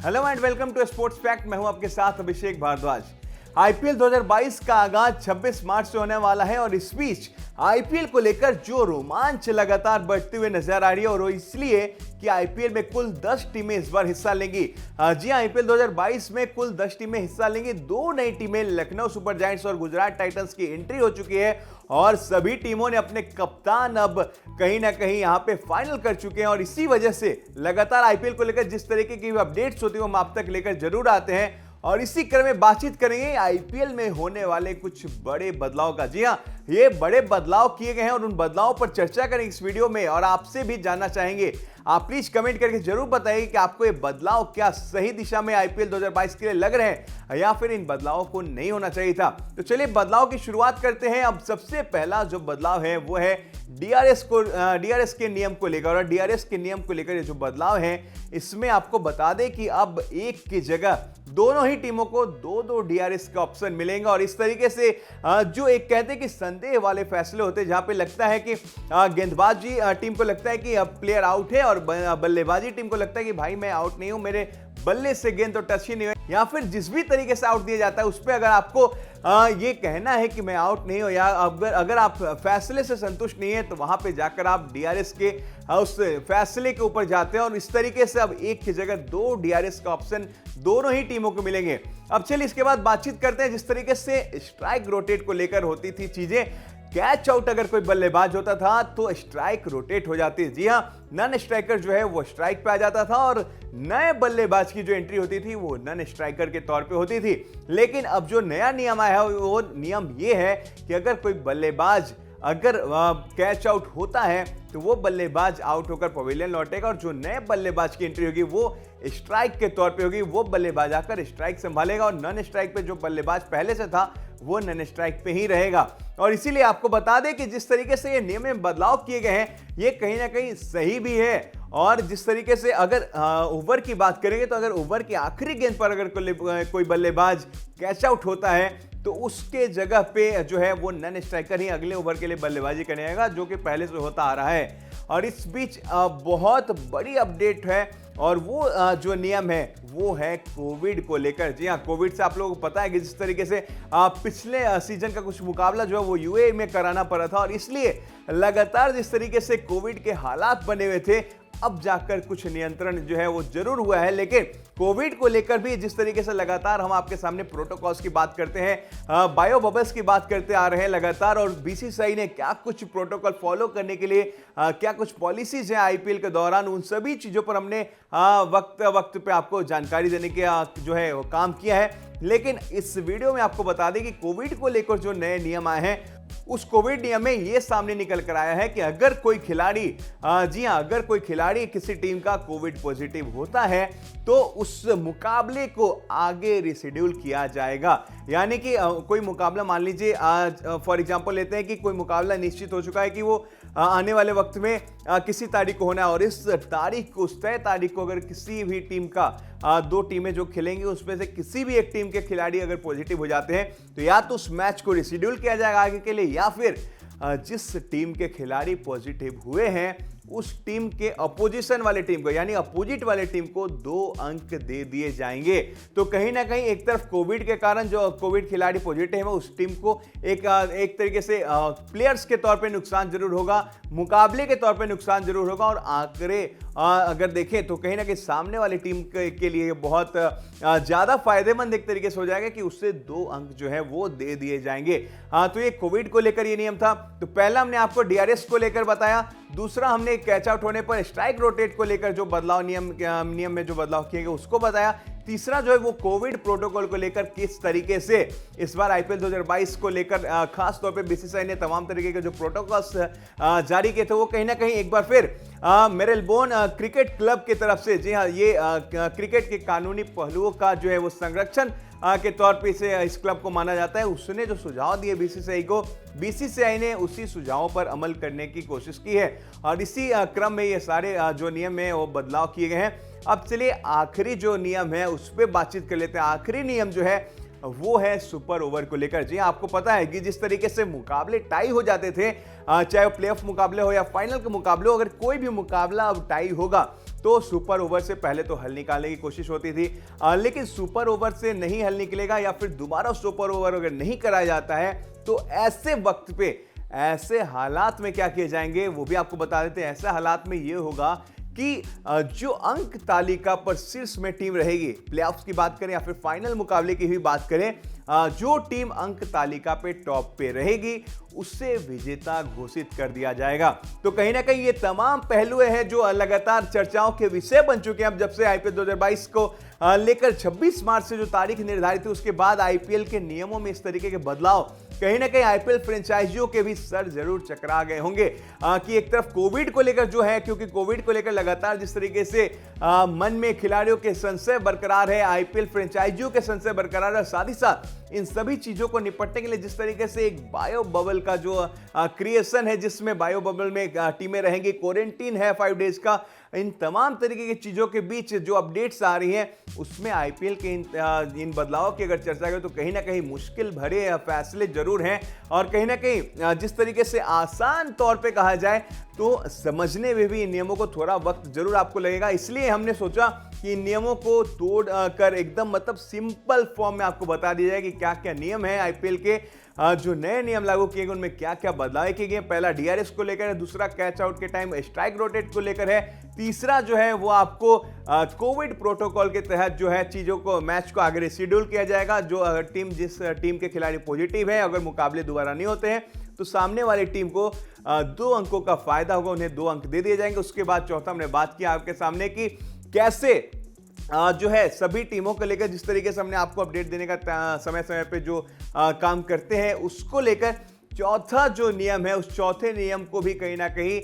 Hello and welcome to sports fact. मैं हूं आपके साथ अभिषेक भारद्वाज। आईपीएल 2022 का आगाज 26 मार्च से होने वाला है और इस बीच आईपीएल को लेकर जो रोमांच लगातार बढ़ते हुए नजर आ रही है और वो इसलिए कि आईपीएल में कुल 10 टीमें इस बार हिस्सा लेंगी। जी हां, आईपीएल 2022 में कुल 10 टीमें हिस्सा लेंगी। दो नई टीमें लखनऊ सुपर जायंट्स और गुजरात टाइटंस की एंट्री हो चुकी है और सभी टीमों ने अपने कप्तान अब कहीं ना कहीं यहां पे फाइनल कर चुके हैं और इसी वजह से लगातार आईपीएल को लेकर जिस तरीके की अपडेट्स होती है हम आप तक लेकर जरूर आते हैं और इसी क्रम में बातचीत करेंगे आईपीएल में होने वाले कुछ बड़े बदलाव का। जी हां, ये बड़े बदलाव किए गए हैं और उन बदलावों पर चर्चा करेंगे इस वीडियो में और आपसे भी जानना चाहेंगे। आप प्लीज कमेंट करके जरूर बताइए कि आपको ये बदलाव क्या सही दिशा में आईपीएल 2022 के लिए लग रहे हैं या फिर इन बदलावों को नहीं होना चाहिए था। तो चलिए बदलाव की शुरुआत करते हैं। अब सबसे पहला जो बदलाव है वो है डीआरएस के नियम को लेकर और डीआरएस के नियम को लेकर ये जो बदलाव है इसमें आपको बता दें कि अब एक की जगह दोनों ही टीमों को दो डीआरएस का ऑप्शन मिलेंगे और इस तरीके से जो एक कहते हैं कि संदेह वाले फैसले होते हैं जहां पे लगता है कि गेंदबाजी टीम को लगता है कि अब प्लेयर आउट है और बल्लेबाजी टीम को लगता है कि भाई मैं आउट नहीं हूं, मेरे बल्ले से गेंद तो टच ही नहीं है या फिर जिस भी तरीके से आउट दिया जाता है उस पर अगर आपको ये कहना है कि मैं आउट नहीं हूं या अगर आप फैसले से संतुष्ट नहीं है तो वहां पे जाकर आप डीआरएस के उस फैसले के ऊपर जाते हैं और इस तरीके से अब एक की जगह दो डीआरएस का ऑप्शन दोनों ही टीमों को मिलेंगे। अब चलिए इसके बाद बातचीत करते हैं जिस तरीके से स्ट्राइक रोटेट को लेकर होती थी चीजें। कैच आउट अगर कोई बल्लेबाज होता था तो स्ट्राइक रोटेट हो जाती है। जी हां, नन स्ट्राइकर जो है वो स्ट्राइक पे आ जाता था और नए बल्लेबाज की जो एंट्री होती थी वो नन स्ट्राइकर के तौर पे होती थी। लेकिन अब जो नया नियम आया है वो नियम ये है कि अगर कोई बल्लेबाज अगर कैच आउट होता है तो वो बल्लेबाज आउट होकर पवेलियन लौटेगा और जो नए बल्लेबाज की एंट्री होगी वो स्ट्राइक के तौर पे होगी। वो बल्लेबाज आकर स्ट्राइक संभालेगा और नन स्ट्राइक पे जो बल्लेबाज पहले से था वो नन स्ट्राइक पे ही रहेगा। और इसीलिए आपको बता दें कि जिस तरीके से ये नियम में बदलाव किए गए हैं ये कहीं ना कहीं सही भी है और जिस तरीके से अगर ओवर की बात करेंगे तो अगर ओवर की आखिरी गेंद पर अगर कोई बल्लेबाज कैच आउट होता है तो उसके जगह पे जो है वो नन स्ट्राइकर ही अगले ओवर के लिए बल्लेबाजी करेगा जो कि पहले से होता आ रहा है। और इस बीच बहुत बड़ी अपडेट है और वो जो नियम है वो है कोविड को लेकर। जी हाँ, कोविड से आप लोगों को पता है कि जिस तरीके से पिछले सीजन का कुछ मुकाबला जो है वो यूएई में कराना पड़ा था और इसलिए लगातार जिस तरीके से कोविड के हालात बने हुए थे अब जाकर कुछ नियंत्रण जो है वो जरूर हुआ है। लेकिन कोविड को लेकर भी जिस तरीके से लगातार हम आपके सामने प्रोटोकॉल्स की बात करते हैं, बायो बबल्स की बात करते आ रहे हैं लगातार और बीसीसीआई ने क्या कुछ प्रोटोकॉल फॉलो करने के लिए क्या कुछ पॉलिसीज हैं आईपीएल के दौरान, उन सभी चीजों पर हमने वक्त पे आपको जानकारी देने के जो है वो काम किया है। लेकिन इस वीडियो में आपको बता दें कि कोविड को लेकर जो नए नियम आए हैं उस कोविड नियम में यह सामने निकल कर आया है कि अगर कोई खिलाड़ी जी हां, अगर कोई खिलाड़ी किसी टीम का कोविड पॉजिटिव होता है तो उस मुकाबले को आगे रिशेड्यूल किया जाएगा। यानी कि कोई मुकाबला मान लीजिए फॉर एग्जांपल लेते हैं कि कोई मुकाबला निश्चित हो चुका है कि वो आने वाले वक्त में किसी तारीख को होना है और इस तारीख को उस तय तारीख को अगर किसी भी टीम का दो टीमें जो खेलेंगी उसमें से किसी भी एक टीम के खिलाड़ी अगर पॉजिटिव हो जाते हैं तो या तो उस मैच को रिशेड्यूल किया जाएगा आगे के लिए या फिर जिस टीम के खिलाड़ी पॉजिटिव हुए हैं उस टीम के अपोजिशन वाले टीम को यानी अपोजिट वाले टीम को 2 अंक दे दिए जाएंगे। तो कहीं ना कहीं एक तरफ कोविड के कारण जो कोविड खिलाड़ी पॉजिटिव है उस टीम को एक तरीके से प्लेयर्स के तौर पे नुकसान जरूर होगा, मुकाबले के तौर पे नुकसान जरूर होगा और आंकड़े अगर देखें तो कहीं ना कहीं सामने वाली टीम के लिए बहुत ज्यादा फायदेमंद एक तरीके से हो जाएगा कि उससे 2 अंक जो है वो दे दिए जाएंगे। तो ये कोविड को लेकर ये नियम था। तो पहला हमने आपको डीआरएस को लेकर बताया, दूसरा हमने कैच आउट होने पर स्ट्राइक रोटेट को लेकर जो बदलाव नियम में जो बदलाव किए गए उसको बताया, तीसरा जो है वो कोविड प्रोटोकॉल को लेकर किस तरीके से इस बार आईपीएल 2022 को लेकर खास तौर पे बीसीसीआई ने तमाम तरीके के जो प्रोटोकॉल्स जारी किए थे वो कहीं ना कहीं एक बार फिर मेलबोर्न क्रिकेट क्लब की तरफ से, जी हाँ, ये क्रिकेट के कानूनी पहलुओं का जो है वो संरक्षण के तौर पे इसे इस क्लब को माना जाता है। उसने जो सुझाव दिए बीसीसीआई को, बीसीसीआई ने उसी सुझावों पर अमल करने की कोशिश की है और इसी क्रम में ये सारे जो नियम है वो बदलाव किए गए हैं। अब चलिए आखिरी जो नियम है उस पर बातचीत कर लेते हैं। आखिरी नियम जो है वो है सुपर ओवर को लेकर। जी आपको पता है कि जिस तरीके से मुकाबले टाई हो जाते थे, चाहे वो प्लेऑफ मुकाबले हो या फाइनल के मुकाबले हो, अगर कोई भी मुकाबला अब टाई होगा तो सुपर ओवर से पहले तो हल निकालने की कोशिश होती थी, लेकिन सुपर ओवर से नहीं हल निकलेगा या फिर दोबारा सुपर ओवर अगर नहीं कराया जाता है तो ऐसे वक्त पे, ऐसे हालात में क्या किए जाएंगे वो भी आपको बता देते हैं। ऐसे हालात में ये होगा कि जो अंक तालिका पर शीर्ष में टीम रहेगी, प्लेऑफ्स की बात करें या फिर फाइनल मुकाबले की भी बात करें, जो टीम अंक तालिका पे टॉप पे रहेगी उससे विजेता घोषित कर दिया जाएगा। तो कहीं ना कहीं ये तमाम पहलू हैं जो लगातार चर्चाओं के विषय बन चुके हैं। अब जब से आईपीएल 2022 को लेकर 26 मार्च से जो तारीख निर्धारित थी उसके बाद आईपीएल के नियमों में इस तरीके के बदलाव कहीं ना कहीं आईपीएल फ्रेंचाइजियों के भी सर जरूर चकरा गए होंगे कि एक तरफ कोविड को लेकर जो है, क्योंकि कोविड को लेकर लगातार जिस तरीके से मन में खिलाड़ियों के संशय बरकरार है, आईपीएल फ्रेंचाइजियों के संशय बरकरार है, साथ ही साथ इन सभी चीजों को निपटने के लिए जिस तरीके से एक बायो बबल का जो क्रिएशन है, जिसमें बायो बबल में टीमें रहेंगी, क्वारंटीन है 5 डेज का, इन तमाम तरीके की चीजों के बीच जो अपडेट्स आ रही हैं उसमें आईपीएल के इन बदलावों की अगर चर्चा करें तो कहीं ना कहीं मुश्किल भरे फैसले जरूर हैं और कहीं ना कहीं जिस तरीके से आसान तौर पे कहा जाए तो समझने में भी इन नियमों को थोड़ा वक्त जरूर आपको लगेगा। इसलिए हमने सोचा कि इन नियमों को तोड़ कर एकदम मतलब सिंपल फॉर्म में आपको बता दिया जाए कि क्या क्या नियम है आईपीएल के, जो नए नियम लागू किए गए उनमें क्या क्या बदलाव किए गए। पहला डीआरएस को लेकर है, दूसरा कैच आउट के टाइम स्ट्राइक रोटेट को लेकर है, तीसरा जो है वो आपको कोविड प्रोटोकॉल के तहत जो है चीजों को, मैच को आगे शेड्यूल किया जाएगा। जो जिस टीम के खिलाड़ी पॉजिटिव है, अगर मुकाबले दोबारा नहीं होते हैं तो सामने वाली टीम को 2 अंकों का फायदा होगा, उन्हें 2 अंक दे दिए जाएंगे। उसके बाद चौथा हमने बात किया आपके सामने कि कैसे जो है सभी टीमों को लेकर जिस तरीके से हमने आपको अपडेट देने का समय समय पे जो काम करते हैं उसको लेकर चौथा जो नियम है, उस चौथे नियम को भी कहीं ना कहीं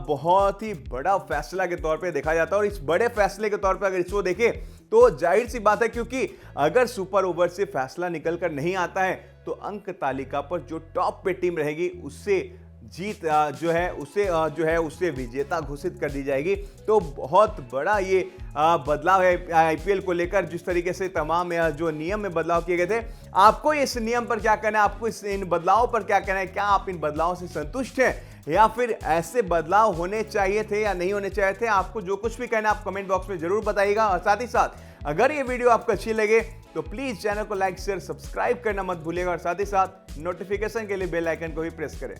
बहुत ही बड़ा फैसला के तौर पे देखा जाता है। और इस बड़े फैसले के तौर पे अगर इसको देखें तो जाहिर सी बात है, क्योंकि अगर सुपर ओवर से फैसला निकल कर नहीं आता है तो अंक तालिका पर जो टॉप पे टीम रहेगी उससे जीत उसे विजेता घोषित कर दी जाएगी। तो बहुत बड़ा ये बदलाव है आईपीएल को लेकर, जिस तरीके से तमाम जो नियम में बदलाव किए गए थे। आपको इस नियम पर क्या कहना है, आपको इन बदलावों पर क्या कहना है, क्या आप इन बदलावों से संतुष्ट हैं या फिर ऐसे बदलाव होने चाहिए थे या नहीं होने चाहिए थे? आपको जो कुछ भी कहना है आप कमेंट बॉक्स में जरूर बताइएगा। और साथ ही साथ अगर ये वीडियो आपको अच्छी लगे तो प्लीज चैनल को लाइक शेयर सब्सक्राइब करना मत भूलिएगा और साथ ही साथ नोटिफिकेशन के लिए बेल आइकन को भी प्रेस करें।